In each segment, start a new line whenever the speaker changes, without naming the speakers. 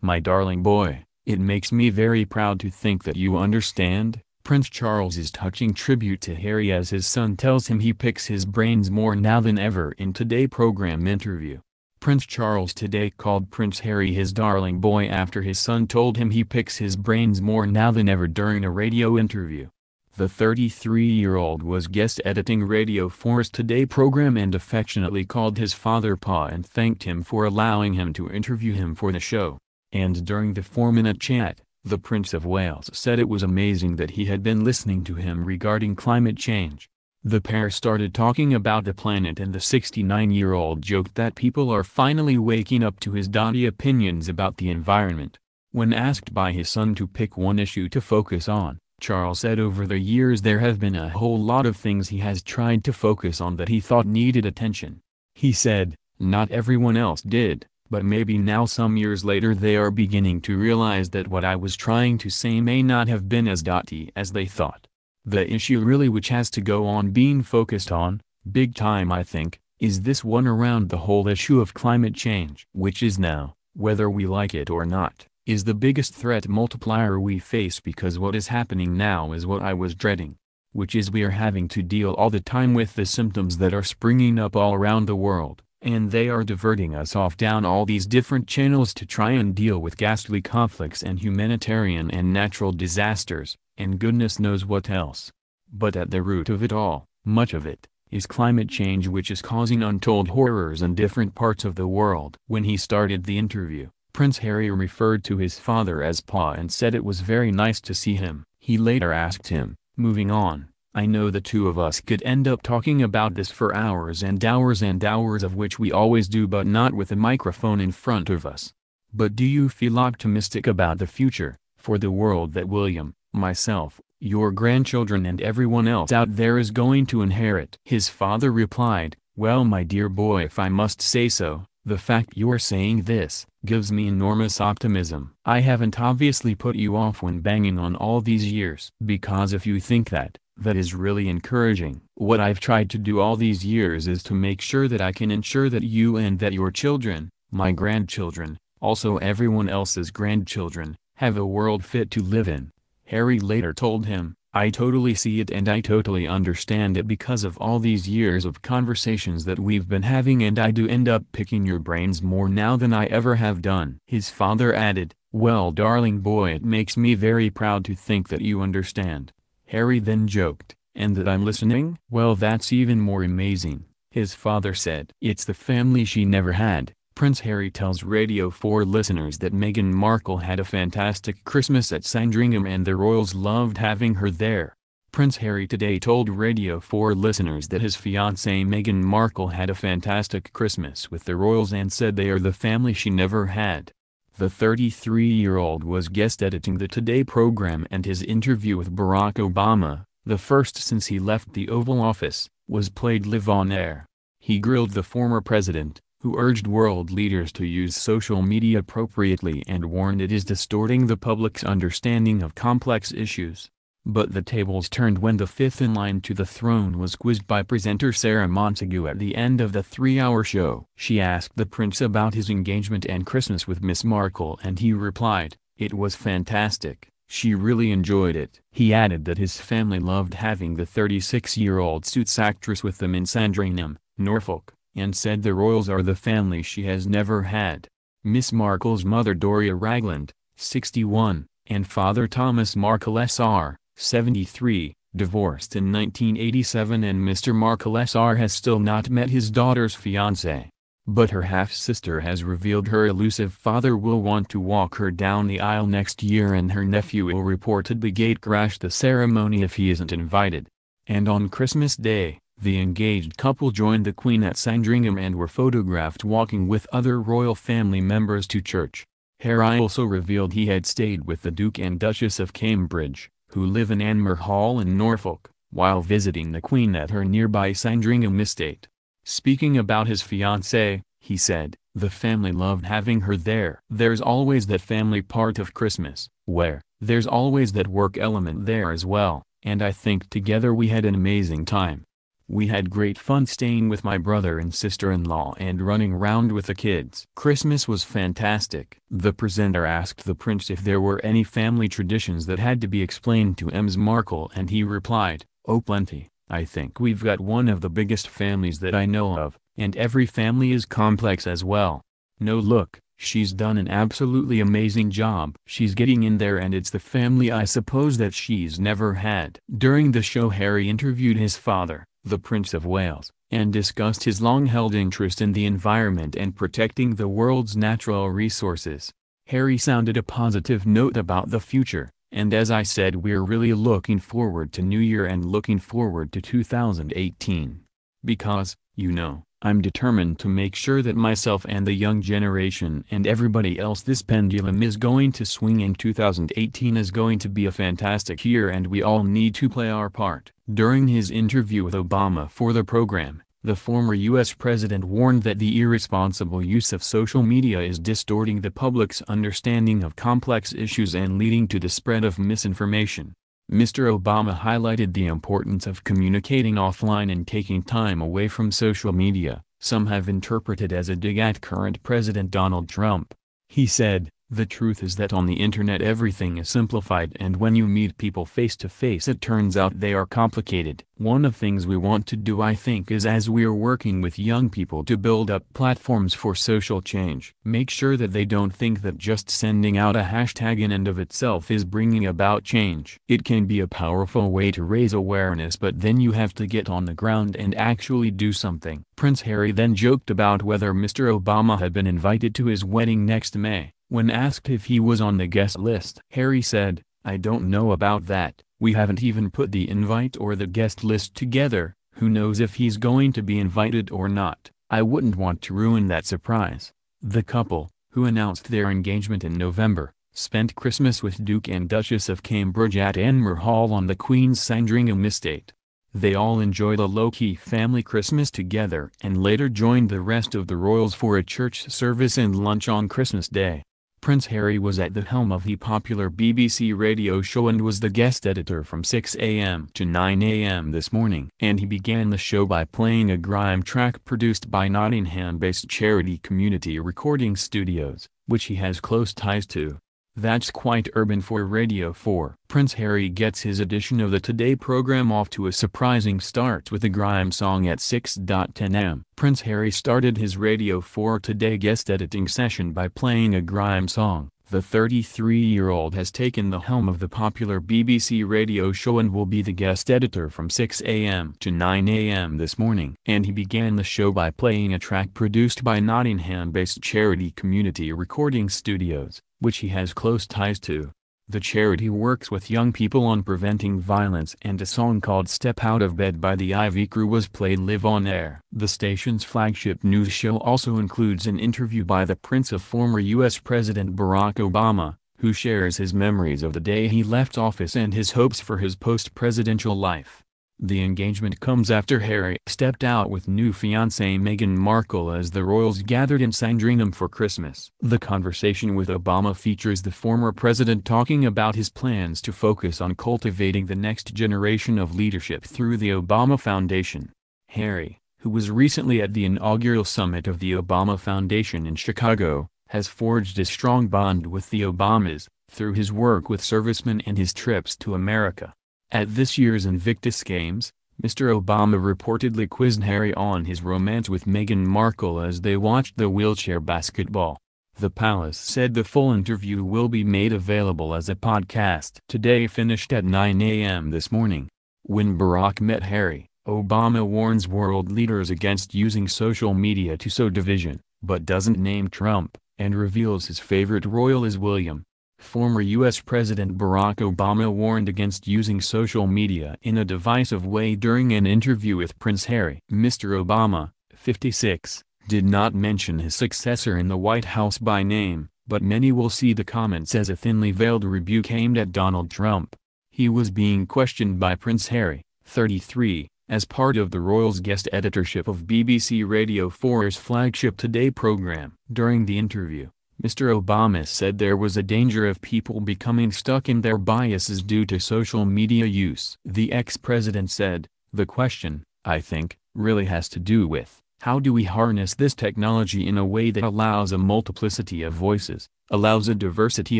My darling boy, it makes me very proud to think that you understand. Prince Charles's touching tribute to Harry as his son tells him he picks his brains more now than ever in Today program interview. Prince Charles today called Prince Harry his darling boy after his son told him he picks his brains more now than ever during a radio interview. The 33-year-old was guest editing Radio 4's Today program and affectionately called his father Pa and thanked him for allowing him to interview him for the show. And during the 4-minute chat, the Prince of Wales said it was amazing that he had been listening to him regarding climate change. The pair started talking about the planet and the 69-year-old joked that people are finally waking up to his dotty opinions about the environment. When asked by his son to pick one issue to focus on, Charles said over the years there have been a whole lot of things he has tried to focus on that he thought needed attention. He said, not everyone else did. But maybe now some years later they are beginning to realize that what I was trying to say may not have been as dotty as they thought. The issue really which has to go on being focused on, big time I think, is this one around the whole issue of climate change. Which is now, whether we like it or not, is the biggest threat multiplier we face because what is happening now is what I was dreading. Which is we are having to deal all the time with the symptoms that are springing up all around the world. And they are diverting us off down all these different channels to try and deal with ghastly conflicts and humanitarian and natural disasters, and goodness knows what else. But at the root of it all, much of it, is climate change which is causing untold horrors in different parts of the world. When he started the interview, Prince Harry referred to his father as Pa and said it was very nice to see him. He later asked him, moving on, I know the two of us could end up talking about this for hours and hours and hours of which we always do but not with a microphone in front of us. But do you feel optimistic about the future, for the world that William, myself, your grandchildren and everyone else out there is going to inherit? His father replied, well my dear boy, if I must say so, the fact you're saying this gives me enormous optimism. I haven't obviously put you off when banging on all these years. Because if you think that is really encouraging. What I've tried to do all these years is to make sure that I can ensure that you and that your children, my grandchildren, also everyone else's grandchildren, have a world fit to live in. Harry later told him, I totally see it and I totally understand it because of all these years of conversations that we've been having and I do end up picking your brains more now than I ever have done. His father added, well darling boy, it makes me very proud to think that you understand. Harry then joked, and that I'm listening? Well that's even more amazing, his father said. It's the family she never had. Prince Harry tells Radio 4 listeners that Meghan Markle had a fantastic Christmas at Sandringham and the royals loved having her there. Prince Harry today told Radio 4 listeners that his fiancée Meghan Markle had a fantastic Christmas with the royals and said they are the family she never had. The 33-year-old was guest editing the Today program and his interview with Barack Obama, the first since he left the Oval Office, was played live on air. He grilled the former president, who urged world leaders to use social media appropriately and warned it is distorting the public's understanding of complex issues. But the tables turned when the fifth in line to the throne was quizzed by presenter Sarah Montague at the end of the 3-hour show. She asked the prince about his engagement and Christmas with Miss Markle and he replied, it was fantastic, she really enjoyed it. He added that his family loved having the 36-year-old Suits actress with them in Sandringham, Norfolk, and said the royals are the family she has never had. Miss Markle's mother Doria Ragland, 61, and father Thomas Markle Sr., 73, divorced in 1987 and Mr. Markle Sr. has still not met his daughter's fiancé. But her half-sister has revealed her elusive father will want to walk her down the aisle next year and her nephew will reportedly gate-crash the ceremony if he isn't invited. And on Christmas Day, the engaged couple joined the Queen at Sandringham and were photographed walking with other royal family members to church. Harry also revealed he had stayed with the Duke and Duchess of Cambridge, who live in Anmer Hall in Norfolk, while visiting the Queen at her nearby Sandringham estate. Speaking about his fiancée, he said, the family loved having her there. There's always that family part of Christmas, where there's always that work element there as well, and I think together we had an amazing time. We had great fun staying with my brother and sister-in-law and running around with the kids. Christmas was fantastic. The presenter asked the prince if there were any family traditions that had to be explained to Ms. Markle, and he replied, "Oh, plenty. I think we've got one of the biggest families that I know of, and every family is complex as well. No, look, she's done an absolutely amazing job. She's getting in there, and it's the family I suppose that she's never had." During the show, Harry interviewed his father, the Prince of Wales, and discussed his long-held interest in the environment and protecting the world's natural resources. Harry sounded a positive note about the future, and as I said, we're really looking forward to New Year and looking forward to 2018. Because, you know, I'm determined to make sure that myself and the young generation and everybody else, this pendulum is going to swing, and 2018 is going to be a fantastic year, and we all need to play our part. During his interview with Obama for the program, the former U.S. president warned that the irresponsible use of social media is distorting the public's understanding of complex issues and leading to the spread of misinformation. Mr. Obama highlighted the importance of communicating offline and taking time away from social media, some have interpreted as a dig at current President Donald Trump. He said, "The truth is that on the internet everything is simplified, and when you meet people face to face it turns out they are complicated." One of the things we want to do, I think, is, as we're working with young people to build up platforms for social change, make sure that they don't think that just sending out a hashtag in and of itself is bringing about change. It can be a powerful way to raise awareness, but then you have to get on the ground and actually do something. Prince Harry then joked about whether Mr. Obama had been invited to his wedding next May. When asked if he was on the guest list, Harry said, "I don't know about that. We haven't even put the invite or the guest list together. Who knows if he's going to be invited or not. I wouldn't want to ruin that surprise." The couple, who announced their engagement in November, spent Christmas with Duke and Duchess of Cambridge at Anmer Hall on the Queen's Sandringham estate. They all enjoyed a low-key family Christmas together and later joined the rest of the royals for a church service and lunch on Christmas Day. Prince Harry was at the helm of the popular BBC radio show and was the guest editor from 6 a.m. to 9 a.m. this morning. And he began the show by playing a grime track produced by Nottingham-based charity Community Recording Studios, which he has close ties to. That's quite urban for Radio 4. Prince Harry gets his edition of the Today program off to a surprising start with a grime song at 6:10 am. Prince Harry started his Radio 4 Today guest editing session by playing a grime song. The 33-year-old has taken the helm of the popular BBC radio show and will be the guest editor from 6 a.m. to 9 a.m. this morning. And he began the show by playing a track produced by Nottingham-based charity Community Recording Studios, which he has close ties to. The charity works with young people on preventing violence, and a song called "Step Out of Bed" by the Ivy Crew was played live on air. The station's flagship news show also includes an interview by the Prince of former U.S. President Barack Obama, who shares his memories of the day he left office and his hopes for his post-presidential life. The engagement comes after Harry stepped out with new fiancée Meghan Markle as the royals gathered in Sandringham for Christmas. The conversation with Obama features the former president talking about his plans to focus on cultivating the next generation of leadership through the Obama Foundation. Harry, who was recently at the inaugural summit of the Obama Foundation in Chicago, has forged a strong bond with the Obamas, through his work with servicemen and his trips to America. At this year's Invictus Games, Mr. Obama reportedly quizzed Harry on his romance with Meghan Markle as they watched the wheelchair basketball. The palace said the full interview will be made available as a podcast. Today finished at 9 a.m. this morning. When Barack met Harry, Obama warns world leaders against using social media to sow division, but doesn't name Trump, and reveals his favorite royal is William. Former U.S. President Barack Obama warned against using social media in a divisive way during an interview with Prince Harry. Mr. Obama, 56, did not mention his successor in the White House by name, but many will see the comments as a thinly veiled rebuke aimed at Donald Trump. He was being questioned by Prince Harry, 33, as part of the royals' guest editorship of BBC Radio 4's flagship Today program. During the interview, Mr. Obama said there was a danger of people becoming stuck in their biases due to social media use. The ex-president said, "The question, I think, really has to do with, how do we harness this technology in a way that allows a multiplicity of voices, allows a diversity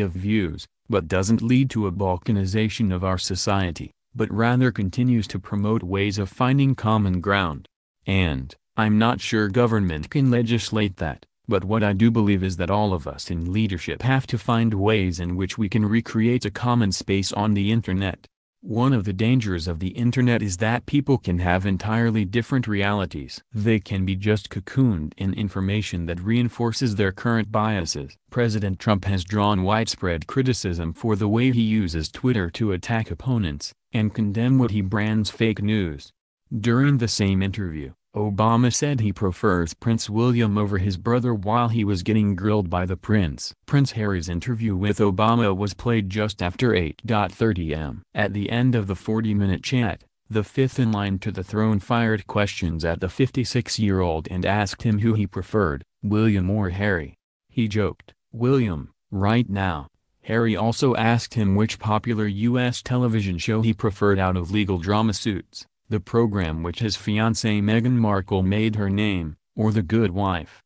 of views, but doesn't lead to a balkanization of our society, but rather continues to promote ways of finding common ground. And, I'm not sure government can legislate that, but what I do believe is that all of us in leadership have to find ways in which we can recreate a common space on the internet. One of the dangers of the internet is that people can have entirely different realities. They can be just cocooned in information that reinforces their current biases. President Trump has drawn widespread criticism for the way he uses Twitter to attack opponents, and condemn what he brands fake news. During the same interview, Obama said he prefers Prince William over his brother while he was getting grilled by the prince. Prince Harry's interview with Obama was played just after 8:30 am. At the end of the 40-minute chat, the fifth in line to the throne fired questions at the 56-year-old and asked him who he preferred, William or Harry. He joked, "William, right now." Harry also asked him which popular U.S. television show he preferred out of legal drama Suits, the program which his fiancée Meghan Markle made her name, or The Good Wife.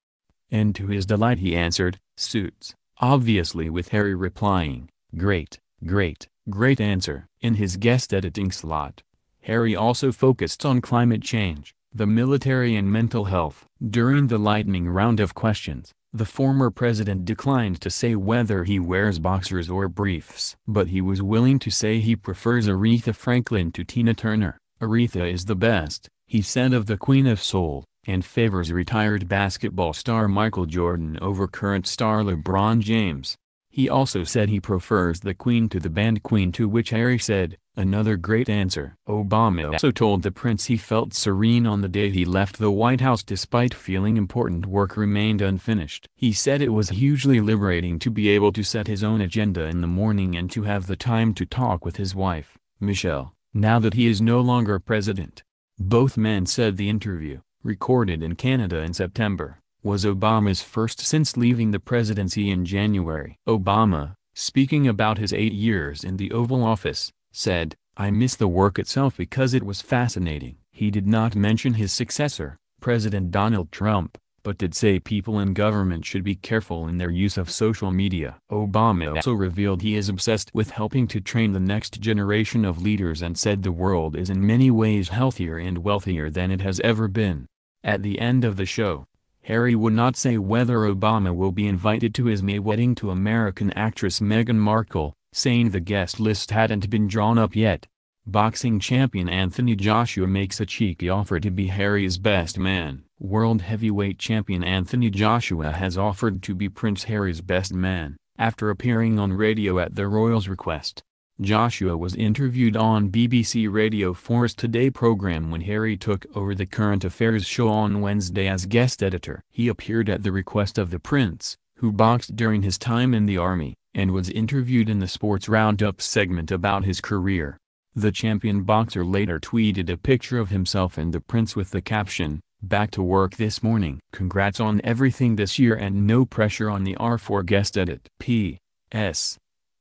And to his delight he answered, Suits, obviously, with Harry replying, "Great, great, great answer." In his guest editing slot, Harry also focused on climate change, the military and mental health. During the lightning round of questions, the former president declined to say whether he wears boxers or briefs. But he was willing to say he prefers Aretha Franklin to Tina Turner. "Aretha is the best," he said of the Queen of Soul, and favors retired basketball star Michael Jordan over current star LeBron James. He also said he prefers the Queen to the band Queen, to which Harry said, "Another great answer." Obama also told the prince he felt serene on the day he left the White House despite feeling important work remained unfinished. He said it was hugely liberating to be able to set his own agenda in the morning and to have the time to talk with his wife, Michelle, now that he is no longer president. Both men said the interview, recorded in Canada in September, was Obama's first since leaving the presidency in January. Obama, speaking about his 8 years in the Oval Office, said, "I miss the work itself because it was fascinating." He did not mention his successor, President Donald Trump, but did say people in government should be careful in their use of social media. Obama also revealed he is obsessed with helping to train the next generation of leaders and said the world is in many ways healthier and wealthier than it has ever been. At the end of the show, Harry would not say whether Obama will be invited to his May wedding to American actress Meghan Markle, saying the guest list hadn't been drawn up yet. Boxing champion Anthony Joshua makes a cheeky offer to be Harry's best man. World heavyweight champion Anthony Joshua has offered to be Prince Harry's best man, after appearing on radio at the royals' request. Joshua was interviewed on BBC Radio 4's Today program when Harry took over the current affairs show on Wednesday as guest editor. He appeared at the request of the prince, who boxed during his time in the army, and was interviewed in the Sports Roundup segment about his career. The champion boxer later tweeted a picture of himself and the prince with the caption, "Back to work this morning. Congrats on everything this year and no pressure on the R4 guest edit." P.S.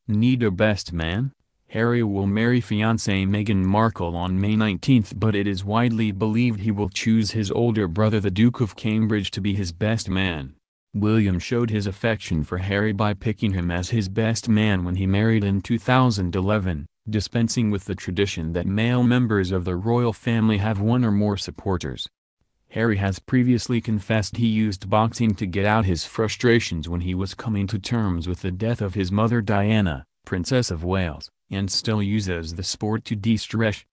Need a best man? Harry will marry fiancée Meghan Markle on May 19, but it is widely believed he will choose his older brother the Duke of Cambridge to be his best man. William showed his affection for Harry by picking him as his best man when he married in 2011, dispensing with the tradition that male members of the royal family have one or more supporters. Harry has previously confessed he used boxing to get out his frustrations when he was coming to terms with the death of his mother Diana, Princess of Wales, and still uses the sport to de-stress.